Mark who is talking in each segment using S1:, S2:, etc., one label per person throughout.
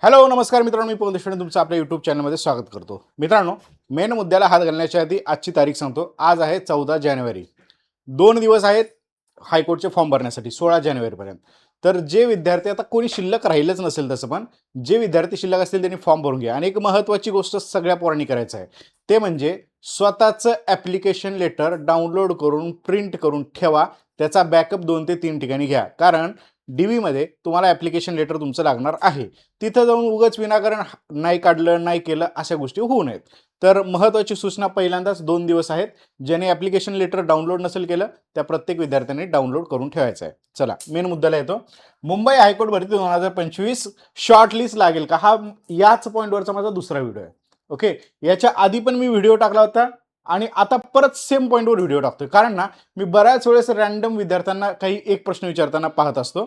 S1: Hello नमस्कार मित्रांनो, मी पवन देशपांडे तुमचं आपल्या यूट्यूब चॅनलमध्ये स्वागत करतो. मित्रांनो, मेन मुद्द्याला हात घालण्याच्या आधी आजची तारीख सांगतो. आज आहे 14 जानेवारी. 2 दिवस आहेत हायकोर्टचे फॉर्म भरण्यासाठी 16 जानेवारीपर्यंत. तर जे विद्यार्थी आता कोणी शिल्लक राहिलंच नसेल, तसं पण जे विद्यार्थी शिल्लक असतील त्यांनी फॉर्म भरून घ्या. आणि एक महत्त्वाची गोष्ट सगळ्या पोरांनी करायचं आहे, ते म्हणजे स्वतःचं ॲप्लिकेशन लेटर डाउनलोड करून प्रिंट करून ठेवा. त्याचा बॅकअप 2 ते 3 ठिकाणी घ्या, कारण DVमध्ये तुम्हाला ॲप्लिकेशन लेटर तुमचं लागणार आहे. तिथं जाऊन उगाच विनाकारण नाही काढलं, नाही केलं, अशा गोष्टी होऊ नयेत. तर महत्त्वाची सूचना, पहिल्यांदाच 2 दिवस आहेत. ज्याने ॲप्लिकेशन लेटर डाउनलोड नसेल केलं, त्या प्रत्येक विद्यार्थ्यांनी डाउनलोड करून ठेवायचं आहे. चला मेन मुद्द्याला येतो. मुंबई हायकोर्ट भरती 2025 शॉर्टलिस्ट लागेल का? हा याच पॉईंटवरचा माझा दुसरा व्हिडिओ आहे. ओके, याच्या आधी पण मी व्हिडिओ टाकला होता आणि आता परत सेम पॉईंटवर व्हिडिओ टाकतोय. कारण ना, मी बऱ्याच वेळेस रँडम विद्यार्थ्यांना काही एक प्रश्न विचारताना पाहत असतो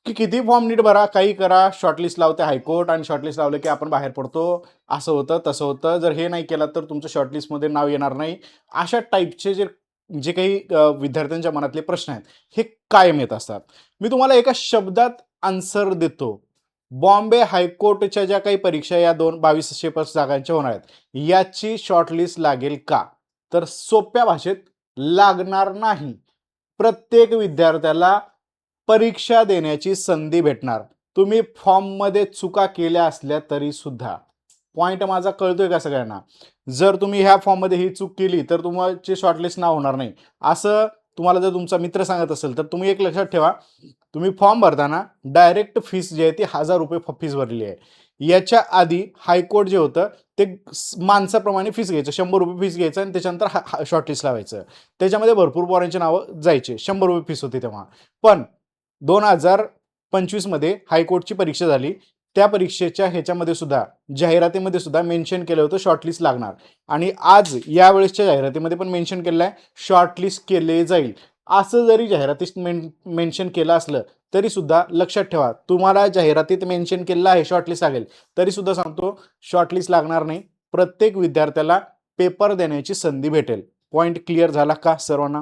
S1: की किती फॉर्म नीट भरा, काही करा, शॉर्टलिस्ट लावते हायकोर्ट आणि शॉर्टलिस्ट लावलं की आपण बाहेर पडतो, असं होतं तसं होतं, जर हे नाही केलं तर तुमचं शॉर्टलिस्टमध्ये नाव येणार नाही. अशा टाईपचे जे जे काही विद्यार्थ्यांच्या मनातले प्रश्न आहेत, हे कायम येत असतात. मी तुम्हाला एका शब्दात आन्सर देतो. बॉम्बे हायकोर्टच्या ज्या काही परीक्षा या 2200 जागांच्या होणार आहेत, याची शॉर्टलिस्ट लागेल का? तर सोप्या भाषेत, लागणार नाही. प्रत्येक विद्यार्थ्याला परीक्षा देण्याची संधी भेटणार. तुम्ही फॉर्ममध्ये चुका केल्या असल्या तरी सुद्धा. पॉइंट माझा कळतोय का सगळ्यांना? जर तुम्ही ह्या फॉर्ममध्ये ही चूक केली तर तुमची शॉर्टलिस्ट नाव होणार नाही, असं तुम्हाला जर तुमचा मित्र सांगत असेल तर तुम्ही एक लक्षात ठेवा, तुम्ही फॉर्म भरताना डायरेक्ट फीस जी आहे ती ₹1000 फीस भरलेली आहे. याच्या आधी हायकोर्ट जे होतं ते माणसाप्रमाणे फीस घ्यायचं, ₹100 फीस घ्यायचं आणि त्याच्यानंतर शॉर्टलिस्ट लावायचं. त्याच्यामध्ये भरपूर पोरांची नावं जायचे, ₹100 फीस होती तेव्हा. पण 2025 मध्ये हायकोर्टची परीक्षा झाली. त्या परीक्षेच्या ह्याच्यामध्ये सुद्धा, जाहिरातीमध्ये सुद्धा मेन्शन केलं होतं शॉर्टलिस्ट लागणार. आणि आज यावेळेसच्या जाहिरातीमध्ये पण मेन्शन केलेलं आहे शॉर्टलिस्ट केले जाईल. असं जरी जाहिरातीत मेन्शन केलं असलं तरी सुद्धा लक्षात ठेवा, तुम्हाला जाहिरातीत मेन्शन केलेलं आहे शॉर्टलिस्ट लागेल, तरी सुद्धा सांगतो शॉर्टलिस्ट लागणार नाही. प्रत्येक विद्यार्थ्याला पेपर देण्याची संधी भेटेल. पॉईंट क्लिअर झाला का सर्वांना?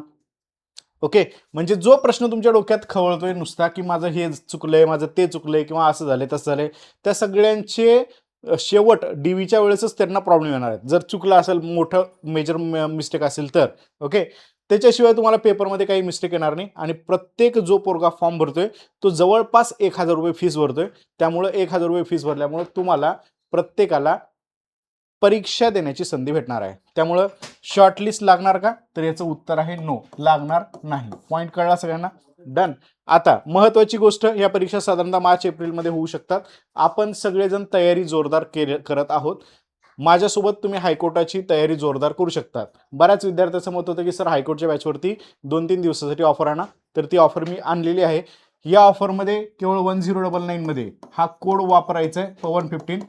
S1: ओके, म्हणजे जो प्रश्न तुमच्या डोक्यात खवळतोय नुसता की माझं हे चुकलंय, माझं ते चुकलंय किंवा असं झालंय तसं झालंय, त्या सगळ्यांचे शेवट डीवीच्या वेळेसच त्यांना प्रॉब्लेम येणार आहेत. जर चुकलं असेल, मोठं मेजर मिस्टेक असेल तर. ओके, त्याच्याशिवाय तुम्हाला पेपरमध्ये काही मिस्टेक येणार नाही. आणि प्रत्येक जो पोरगा फॉर्म भरतोय तो जवळपास ₹1000 फीस भरतोय. त्यामुळं ₹1000 फीस भरल्यामुळं तुम्हाला प्रत्येकाला परीक्षा देण्याची संधी भेटणार आहे. त्यामुळं शॉर्टलिस्ट लागणार का? तर याचं उत्तर आहे नो, लागणार नाही. पॉईंट कळला सगळ्यांना? डन. आता महत्वाची गोष्ट, या परीक्षा साधारणतः मार्च एप्रिलमध्ये होऊ शकतात. आपण सगळेजण तयारी जोरदार करत आहोत. माझ्यासोबत तुम्ही हायकोर्टाची तयारी जोरदार करू शकतात. बऱ्याच विद्यार्थ्यांचं मत होतं की सर हायकोर्टच्या बॅचवरती 2-3 दिवसासाठी ऑफर आणा, तर ती ऑफर मी आणलेली आहे. या ऑफरमध्ये केवळ 1099 मध्ये हा कोड वापरायचा आहे, पवन15.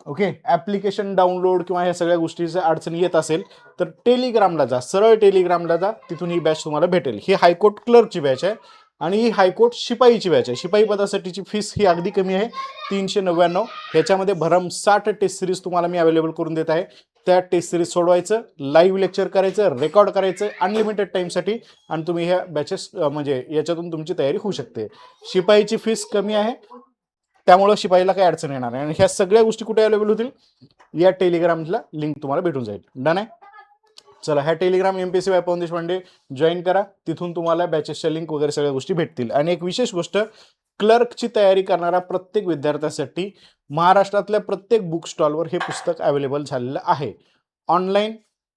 S1: ओके, ॲप्लिकेशन डाउनलोड किंवा ह्या सगळ्या गोष्टीच्या अडचणी येत असेल तर टेलिग्रामला जा, सरळ टेलिग्रामला जा, तिथून ही बॅच तुम्हाला भेटेल. ही हायकोर्ट क्लर्कची बॅच आहे आणि ही हायकोर्ट शिपाईची बॅच आहे. शिपाई पदासाठीची फीस ही अगदी कमी आहे, 399. ह्याच्यामध्ये भरमसाठ टेस्ट सिरीज तुम्हाला मी अवेलेबल करून देत आहे. त्या टेस्ट सिरीज सोडवायचं, लाईव्ह लेक्चर करायचं, रेकॉर्ड करायचं अनलिमिटेड टाईमसाठी, आणि तुम्ही ह्या बॅचेस म्हणजे याच्यातून तुमची तयारी होऊ शकते. शिपाईची फीस कमी आहे, त्यामुळे शिपाईला काही अडचण येणार नाही. आणि ह्या सगळ्या गोष्टी कुठे अवेलेबल होतील? या टेलिग्रामला लिंक तुम्हाला भेटून जाईल. डन आहे. चला, ह्या टेलिग्राम MPSC बाय पवन देशपांडे जॉईन करा. तिथून तुम्हाला बॅचेसच्या लिंक वगैरे सगळ्या गोष्टी भेटतील. आणि एक विशेष गोष्ट, क्लर्कची तयारी करणाऱ्या प्रत्येक विद्यार्थ्यासाठी महाराष्ट्रातल्या प्रत्येक बुक स्टॉलवर हे पुस्तक अवेलेबल झालेलं आहे. ऑनलाईन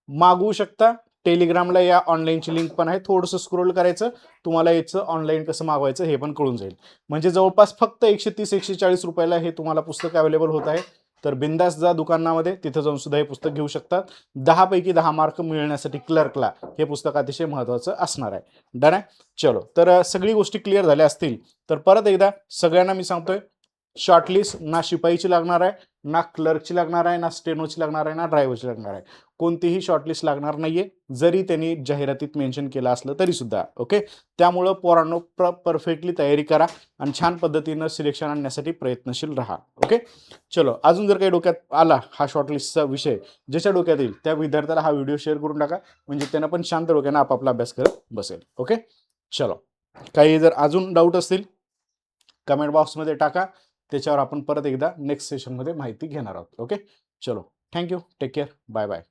S1: मागवू शकता. टेलिग्रामला या ऑनलाईनची लिंक पण आहे. थोडंसं स्क्रोल करायचं, तुम्हाला याचं ऑनलाईन कसं मागवायचं हे पण कळून जाईल. म्हणजे जवळपास फक्त 130-140 रुपयाला हे तुम्हाला पुस्तक अवेलेबल होत आहे. तर बिंदास जा दुकानामध्ये, तिथं जाऊन सुद्धा हे पुस्तक घेऊ शकतात. 10 पैकी 10 मार्क मिळण्यासाठी क्लर्कला हे पुस्तक अतिशय महत्त्वाचं असणार आहे. डन आहे. चलो, तर सगळी गोष्टी क्लिअर झाल्या असतील तर परत एकदा सगळ्यांना मी सांगतोय, शॉर्टलिस्ट ना शिपाईची लागणार आहे, ना क्लर्कची लागणार आहे, ना स्टेनोची लागणार आहे, ना ड्रायव्हरची लागणार आहे. कोणतीही शॉर्टलिस्ट लागणार नाहीये, जरी त्यांनी जाहिरातीत मेन्शन केलं असलं तरी सुद्धा. ओके, त्यामुळं पोरांनो परफेक्टली तयारी करा आणि छान पद्धतीनं सिलेक्शन आणण्यासाठी प्रयत्नशील राहा. ओके, चलो, अजून जर काही डोक्यात आला हा शॉर्टलिस्टचा विषय, ज्याच्या डोक्यात येईल त्या विद्यार्थ्याला हा व्हिडिओ शेअर करून टाका, म्हणजे त्यांना पण शांत डोक्यानं आपापला अभ्यास करत बसेल. ओके, चलो, काही जर अजून डाऊट असतील कमेंट बॉक्समध्ये टाका. त्याच्यावर आपण परत एकदा नेक्स्ट सेशनमध्ये माहिती घेणार आहोत. ओके, चलो, thank you, take care, bye bye.